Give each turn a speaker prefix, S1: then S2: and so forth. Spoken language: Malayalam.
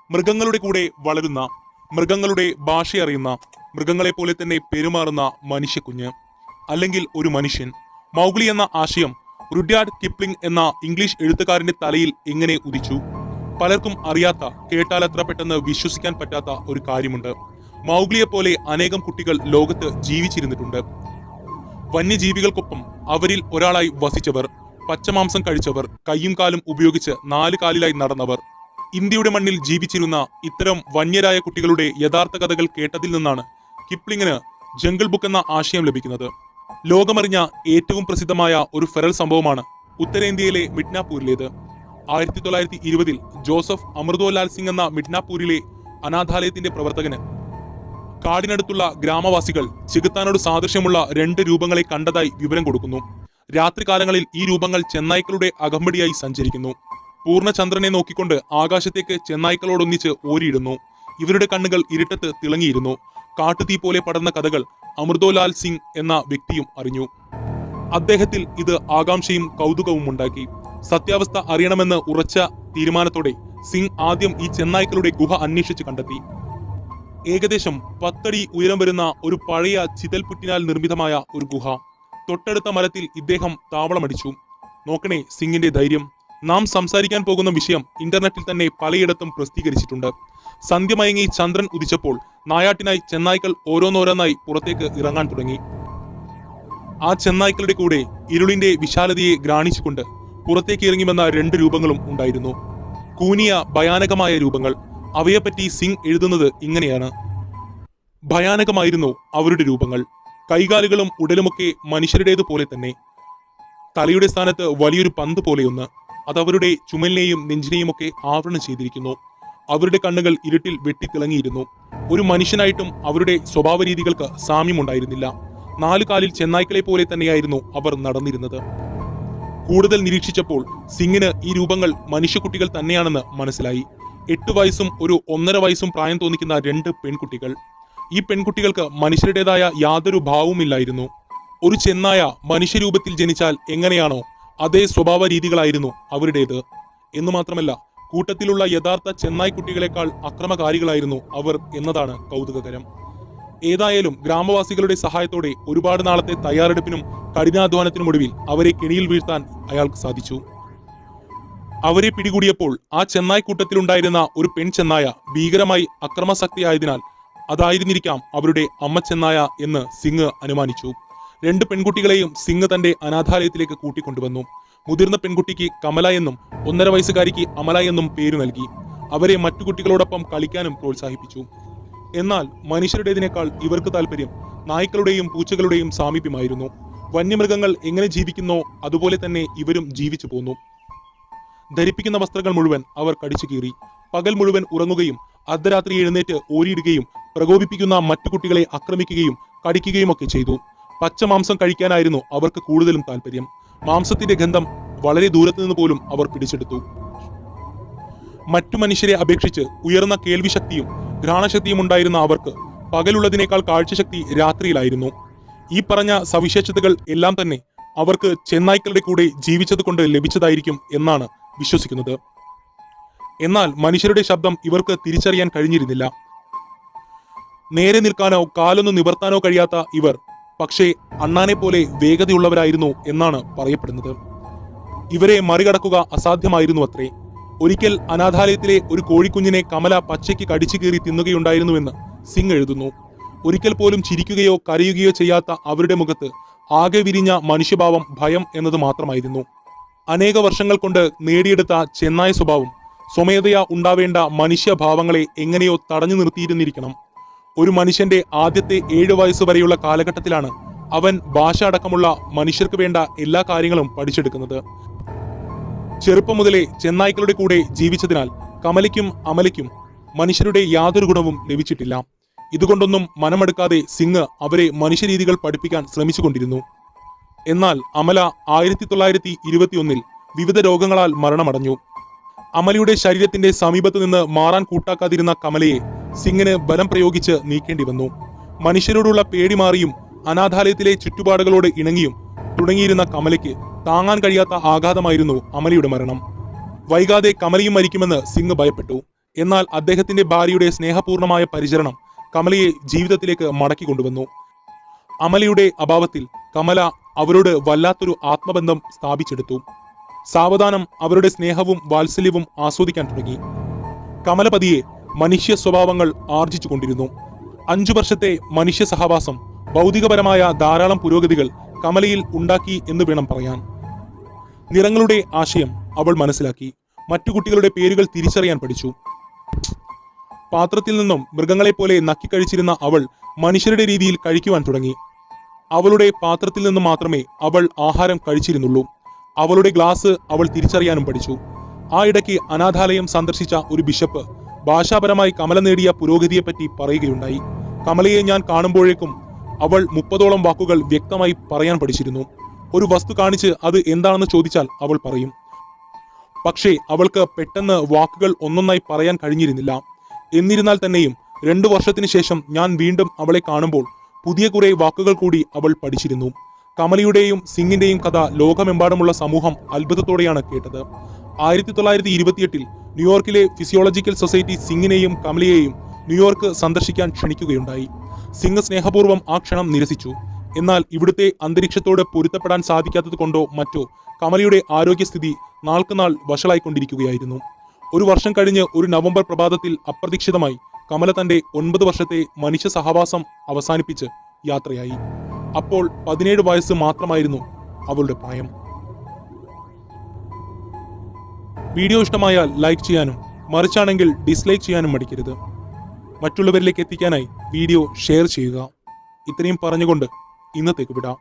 S1: മൃഗങ്ങളുടെ കൂടെ വളരുന്ന, മൃഗങ്ങളുടെ ഭാഷയറിയുന്ന, മൃഗങ്ങളെപ്പോലെ തന്നെ പെരുമാറുന്ന മനുഷ്യക്കുഞ്ഞ്, അല്ലെങ്കിൽ ഒരു മനുഷ്യൻ. മൗഗ്ലി എന്ന ആശയം റുഡ്യാർഡ് കിപ്ലിംഗ് എന്ന ഇംഗ്ലീഷ് എഴുത്തുകാരന്റെ തലയിൽ എങ്ങനെ ഉദിച്ചു? പലർക്കും അറിയാത്ത, കേട്ടാലത്ര പെട്ടെന്ന് വിശ്വസിക്കാൻ പറ്റാത്ത ഒരു കാര്യമുണ്ട്. മൗഗ്ലിയെപ്പോലെ അനേകം കുട്ടികൾ ലോകത്ത് ജീവിച്ചിരുന്നിട്ടുണ്ട്. വന്യജീവികൾക്കൊപ്പം അവരിൽ ഒരാളായി വസിച്ചവർ, പച്ചമാംസം കഴിച്ചവർ, കയ്യും കാലും ഉപയോഗിച്ച് 4 കാലിലായി നടന്നവർ. ഇന്ത്യയുടെ മണ്ണിൽ ജീവിച്ചിരുന്ന ഇത്തരം വന്യരായ കുട്ടികളുടെ യഥാർത്ഥ കഥകൾ കേട്ടതിൽ നിന്നാണ് കിപ്ലിങ്ങിന് ജംഗിൾ ബുക്ക് എന്ന ആശയം ലഭിക്കുന്നത്. ലോകമറിഞ്ഞ ഏറ്റവും പ്രസിദ്ധമായ ഒരു ഫെറൽ സംഭവമാണ് ഉത്തരേന്ത്യയിലെ മിഡ്നാപൂരിലേത്. 1920 ജോസഫ് അമൃതോലാൽ സിംഗ് എന്ന മിഡ്നാപൂരിലെ അനാഥാലയത്തിന്റെ പ്രവർത്തകന് കാടിനടുത്തുള്ള ഗ്രാമവാസികൾ ചെകുത്താനോട് സാദൃശ്യമുള്ള 2 രൂപങ്ങളെ കണ്ടതായി വിവരം കൊടുക്കുന്നു. രാത്രികാലങ്ങളിൽ ഈ രൂപങ്ങൾ ചെന്നായ്ക്കളുടെ അകമ്പടിയായി സഞ്ചരിക്കുന്നു. പൂർണ്ണചന്ദ്രനെ നോക്കിക്കൊണ്ട് ആകാശത്തേക്ക് ചെന്നായ്ക്കളോടൊന്നിച്ച് ഓരിയിടുന്നു. ഇവരുടെ കണ്ണുകൾ ഇരുട്ടത്ത് തിളങ്ങിയിരുന്നു. കാട്ടുതീ പോലെ പടർന്ന കഥകൾ അമൃതോലാൽ സിംഗ് എന്ന വ്യക്തിയും അറിഞ്ഞു. അദ്ദേഹത്തിൽ ഇത് ആകാംക്ഷയും കൗതുകവും ഉണ്ടാക്കി. സത്യാവസ്ഥ അറിയണമെന്ന് ഉറച്ച തീരുമാനത്തോടെ സിംഗ് ആദ്യം ഈ ചെന്നായ്ക്കളുടെ ഗുഹ അന്വേഷിച്ച് കണ്ടെത്തി. ഏകദേശം 10 അടി ഉയരം വരുന്ന ഒരു പഴയ ചിതൽപുറ്റിനാൽ നിർമ്മിതമായ ഒരു ഗുഹ. തൊട്ടടുത്ത മരത്തിൽ ഇദ്ദേഹം താവളമടിച്ചു. നോക്കണേ സിംഗിന്റെ ധൈര്യം. നാം സംസാരിക്കാൻ പോകുന്ന വിഷയം ഇന്റർനെറ്റിൽ തന്നെ പലയിടത്തും പ്രസിദ്ധീകരിച്ചിട്ടുണ്ട്. സന്ധ്യമയങ്ങി ചന്ദ്രൻ ഉദിച്ചപ്പോൾ നായാട്ടിനായി ചെന്നായ്ക്കൾ ഓരോന്നോരോന്നായി പുറത്തേക്ക് ഇറങ്ങാൻ തുടങ്ങി. ആ ചെന്നായ്ക്കളുടെ കൂടെ ഇരുളിന്റെ വിശാലതയെ ഗ്രാണിച്ചുകൊണ്ട് പുറത്തേക്ക് ഇറങ്ങി വന്ന 2 രൂപങ്ങളും ഉണ്ടായിരുന്നു. കൂനിയ ഭയാനകമായ രൂപങ്ങൾ. അവയെപ്പറ്റി സിംഗ് എഴുതുന്നത് ഇങ്ങനെയാണ്: ഭയാനകമായിരുന്നു അവരുടെ രൂപങ്ങൾ. കൈകാലുകളും ഉടലുമൊക്കെ മനുഷ്യരുടേതുപോലെ തന്നെ. തലയുടെ സ്ഥാനത്ത് വലിയൊരു പന്ത് പോലെയൊന്ന്. അതവരുടെ ചുമലിനെയും നെഞ്ചിനെയും ഒക്കെ ആവരണം ചെയ്തിരിക്കുന്നു. അവരുടെ കണ്ണുകൾ ഇരുട്ടിൽ വെട്ടിത്തിളങ്ങിയിരുന്നു. ഒരു മനുഷ്യനായിട്ടും അവരുടെ സ്വഭാവ രീതികൾക്ക് സാമ്യമുണ്ടായിരുന്നില്ല. 4 കാലിൽ ചെന്നായ്ക്കളെ പോലെ തന്നെയായിരുന്നു അവർ നടന്നിരുന്നത്. കൂടുതൽ നിരീക്ഷിച്ചപ്പോൾ സിംഗിന് ഈ രൂപങ്ങൾ മനുഷ്യക്കുട്ടികൾ തന്നെയാണെന്ന് മനസ്സിലായി. 8 വയസ്സും ഒരു 1.5 വയസ്സും പ്രായം തോന്നിക്കുന്ന 2 പെൺകുട്ടികൾ. ഈ പെൺകുട്ടികൾക്ക് മനുഷ്യരുടേതായ യാതൊരു ഭാവവുമില്ലായിരുന്നു. ഒരു ചെന്നായ മനുഷ്യരൂപത്തിൽ ജനിച്ചാൽ എങ്ങനെയാണോ അതേ സ്വഭാവ രീതികളായിരുന്നു അവരുടേത്. എന്നു മാത്രമല്ല, കൂട്ടത്തിലുള്ള യഥാർത്ഥ ചെന്നായ് കുട്ടികളെക്കാൾ അക്രമകാരികളായിരുന്നു അവർ എന്നതാണ് കൗതുകകരം. ഏതായാലും ഗ്രാമവാസികളുടെ സഹായത്തോടെ ഒരുപാട് നാളത്തെ തയ്യാറെടുപ്പിനും കഠിനാധ്വാനത്തിനുമൊടുവിൽ അവരെ കെണിയിൽ വീഴ്ത്താൻ അയാൾക്ക് സാധിച്ചു. അവരെ പിടികൂടിയപ്പോൾ ആ ചെന്നായ് കൂട്ടത്തിലുണ്ടായിരുന്ന ഒരു പെൺചെന്നായ ഭീകരമായി അക്രമാസക്തിയായതിനാൽ അതായിരുന്നിരിക്കാം അവരുടെ അമ്മ ചെന്നായ എന്ന് സിംഗ് അനുമാനിച്ചു. 2 പെൺകുട്ടികളെയും സിംഗ് തന്റെ അനാഥാലയത്തിലേക്ക് കൂട്ടിക്കൊണ്ടുവന്നു. മുതിർന്ന പെൺകുട്ടിക്ക് കമല എന്നും 1.5 വയസ്സുകാരിക്ക് അമല എന്നും പേരു നൽകി. അവരെ മറ്റു കുട്ടികളോടൊപ്പം കളിക്കാനും പ്രോത്സാഹിപ്പിച്ചു. എന്നാൽ മനുഷ്യരുടേതിനേക്കാൾ ഇവർക്ക് താല്പര്യം നായ്ക്കളുടെയും പൂച്ചകളുടെയും സാമീപ്യമായിരുന്നു. വന്യമൃഗങ്ങൾ എങ്ങനെ ജീവിക്കുന്നോ അതുപോലെ തന്നെ ഇവരും ജീവിച്ചു പോന്നു. ധരിപ്പിക്കുന്ന വസ്ത്രങ്ങൾ മുഴുവൻ അവർ കടിച്ചു കീറി. പകൽ മുഴുവൻ ഉറങ്ങുകയും അർദ്ധരാത്രി എഴുന്നേറ്റ് ഓരിയിടുകയും പ്രകോപിപ്പിക്കുന്ന മറ്റു കുട്ടികളെ ആക്രമിക്കുകയും കടിക്കുകയും ഒക്കെ ചെയ്തു. പച്ചമാംസം കഴിക്കാനായിരുന്നു അവർക്ക് കൂടുതലും താല്പര്യം. മാംസത്തിന്റെ ഗന്ധം വളരെ ദൂരത്തു നിന്ന് പോലും അവർ പിടിച്ചെടുത്തു. മറ്റു മനുഷ്യരെ അപേക്ഷിച്ച് ഉയർന്ന കേൾവിശക്തിയും ഘ്രാണശക്തിയും ഉണ്ടായിരുന്ന അവർക്ക് പകലുള്ളതിനേക്കാൾ കാഴ്ചശക്തി രാത്രിയിലായിരുന്നു. ഈ പറഞ്ഞ സവിശേഷതകൾ എല്ലാം തന്നെ അവർക്ക് ചെന്നായ്ക്കളുടെ കൂടെ ജീവിച്ചത് കൊണ്ട് ലഭിച്ചതായിരിക്കും എന്നാണ് വിശ്വസിക്കുന്നത്. എന്നാൽ മനുഷ്യരുടെ ശബ്ദം ഇവർക്ക് തിരിച്ചറിയാൻ കഴിഞ്ഞിരുന്നില്ല. നേരെ നിൽക്കാനോ കാലൊന്ന് നിവർത്താനോ കഴിയാത്ത ഇവർ പക്ഷേ അണ്ണാനെ പോലെ വേഗതയുള്ളവരായിരുന്നു എന്നാണ് പറയപ്പെടുന്നത്. ഇവരെ മറികടക്കുക അസാധ്യമായിരുന്നു അത്രേ. ഒരിക്കൽ അനാഥാലയത്തിലെ ഒരു കോഴിക്കുഞ്ഞിനെ കമല പച്ചയ്ക്ക് കടിച്ചു കീറി തിന്നുകയുണ്ടായിരുന്നുവെന്ന് സിംഗ് എഴുതുന്നു. ഒരിക്കൽ പോലും ചിരിക്കുകയോ കരയുകയോ ചെയ്യാത്ത അവരുടെ മുഖത്ത് ആകെ വിരിഞ്ഞ മനുഷ്യഭാവം ഭയം എന്നത് മാത്രമായിരുന്നു. അനേക വർഷങ്ങൾ കൊണ്ട് നേടിയെടുത്ത ചെന്നായ സ്വഭാവം സ്വമേധയാ ഉണ്ടാവേണ്ട മനുഷ്യഭാവങ്ങളെ എങ്ങനെയോ തടഞ്ഞു നിർത്തിയിരുന്നിരിക്കണം. ഒരു മനുഷ്യന്റെ ആദ്യത്തെ 7 വയസ്സ് വരെയുള്ള കാലഘട്ടത്തിലാണ് അവൻ ഭാഷ അടക്കമുള്ള മനുഷ്യർക്ക് വേണ്ട എല്ലാ കാര്യങ്ങളും പഠിച്ചെടുക്കുന്നത്. ചെറുപ്പം മുതലേ ചെന്നായ്ക്കളുടെ കൂടെ ജീവിച്ചതിനാൽ കമലയ്ക്കും അമലയ്ക്കും മനുഷ്യരുടെ യാതൊരു ഗുണവും ലഭിച്ചിട്ടില്ല. ഇതുകൊണ്ടൊന്നും മനമെടുക്കാതെ സിംഗ് അവരെ മനുഷ്യരീതികൾ പഠിപ്പിക്കാൻ ശ്രമിച്ചുകൊണ്ടിരുന്നു. എന്നാൽ അമല 1921 വിവിധ രോഗങ്ങളാൽ മരണമടഞ്ഞു. അമലയുടെ ശരീരത്തിന്റെ സമീപത്തു നിന്ന് മാറാൻ കൂട്ടാക്കാതിരുന്ന കമലയെ സിംഗിന് ബലം പ്രയോഗിച്ച് നീക്കേണ്ടി വന്നു. മനുഷ്യരോടുള്ള പേടി മാറിയും അനാഥാലയത്തിലെ ചുറ്റുപാടുകളോട് ഇണങ്ങിയും തുടങ്ങിയിരുന്ന കമലയ്ക്ക് താങ്ങാൻ കഴിയാത്ത ആഘാതമായിരുന്നു അമലയുടെ മരണം. വൈകാതെ കമലയും മരിക്കുമെന്ന് സിംഗ് ഭയപ്പെട്ടു. എന്നാൽ അദ്ദേഹത്തിന്റെ ഭാര്യയുടെ സ്നേഹപൂർണമായ പരിചരണം കമലയെ ജീവിതത്തിലേക്ക് മടക്കി കൊണ്ടുവന്നു. അമലയുടെ അഭാവത്തിൽ കമല അവരോട് വല്ലാത്തൊരു ആത്മബന്ധം സ്ഥാപിച്ചെടുത്തു. സാവധാനം അവരുടെ സ്നേഹവും വാത്സല്യവും ആസ്വദിക്കാൻ തുടങ്ങി. കമല പതിയെ മനുഷ്യ സ്വഭാവങ്ങൾ ആർജിച്ചു കൊണ്ടിരുന്നു. 5 വർഷത്തെ മനുഷ്യ സഹവാസം ഭൗതികപരമായ ധാരാളം പുരോഗതികൾ കമലയിൽ ഉണ്ടാക്കി എന്ന് വേണം പറയാൻ. നിറങ്ങളുടെ ആശയം അവൾ മനസ്സിലാക്കി. മറ്റു കുട്ടികളുടെ പേരുകൾ തിരിച്ചറിയാൻ പഠിച്ചു. പാത്രത്തിൽ നിന്നും മൃഗങ്ങളെപ്പോലെ നക്കിക്കഴിച്ചിരുന്ന അവൾ മനുഷ്യരുടെ രീതിയിൽ കഴിക്കുവാൻ തുടങ്ങി. അവളുടെ പാത്രത്തിൽ നിന്ന് മാത്രമേ അവൾ ആഹാരം കഴിച്ചിരുന്നുള്ളൂ. അവളുടെ ഗ്ലാസ് അവൾ തിരിച്ചറിയാനും പഠിച്ചു. ആ ഇടയ്ക്ക് അനാഥാലയം സന്ദർശിച്ച ഒരു ബിഷപ്പ് ഭാഷാപരമായി കമല നേടിയ പുരോഗതിയെപ്പറ്റി പറയുകയുണ്ടായി. കമലയെ ഞാൻ കാണുമ്പോഴേക്കും അവൾ 30ഓളം വാക്കുകൾ വ്യക്തമായി പറയാൻ പഠിച്ചിരുന്നു. ഒരു വസ്തു കാണിച്ച് അത് എന്താണെന്ന് ചോദിച്ചാൽ അവൾ പറയും. പക്ഷേ അവൾക്ക് പെട്ടെന്ന് വാക്കുകൾ ഒന്നൊന്നായി പറയാൻ കഴിഞ്ഞിരുന്നില്ല. എന്നിരുന്നാൽ തന്നെയും 2 വർഷത്തിന് ശേഷം ഞാൻ വീണ്ടും അവളെ കാണുമ്പോൾ പുതിയ കുറെ വാക്കുകൾ കൂടി അവൾ പഠിച്ചിരുന്നു. കമലയുടെയും സിംഗിന്റെയും കഥ ലോകമെമ്പാടുമുള്ള സമൂഹം അത്ഭുതത്തോടെയാണ് കേട്ടത്. 1928 ന്യൂയോർക്കിലെ ഫിസിയോളജിക്കൽ സൊസൈറ്റി സിംഗിനെയും കമലയെയും ന്യൂയോർക്ക് സന്ദർശിക്കാൻ ക്ഷണിക്കുകയുണ്ടായി. സിംഗ് സ്നേഹപൂർവ്വം ആ ക്ഷണം നിരസിച്ചു. എന്നാൽ ഇവിടുത്തെ അന്തരീക്ഷത്തോട് പൊരുത്തപ്പെടാൻ സാധിക്കാത്തത് കൊണ്ടോ മറ്റോ കമലയുടെ ആരോഗ്യസ്ഥിതി നാൾക്കുനാൾ വഷളായിക്കൊണ്ടിരിക്കുകയായിരുന്നു. 1 വർഷം കഴിഞ്ഞ് ഒരു നവംബർ പ്രഭാതത്തിൽ അപ്രതീക്ഷിതമായി കമല തന്റെ 9 വർഷത്തെ മനുഷ്യ സഹവാസം അവസാനിപ്പിച്ച് യാത്രയായി. അപ്പോൾ 17 വയസ്സ് മാത്രമായിരുന്നു അവളുടെ പ്രായം. വീഡിയോ ഇഷ്ടമായാൽ ലൈക്ക് ചെയ്യാനും മറിച്ചാണെങ്കിൽ ഡിസ്ലൈക്ക് ചെയ്യാനും മടിക്കരുത്. മറ്റുള്ളവരിലേക്ക് എത്തിക്കാനായി വീഡിയോ ഷെയർ ചെയ്യുക. ഇത്രയും പറഞ്ഞുകൊണ്ട് ഇന്നത്തേക്ക് വിടാം.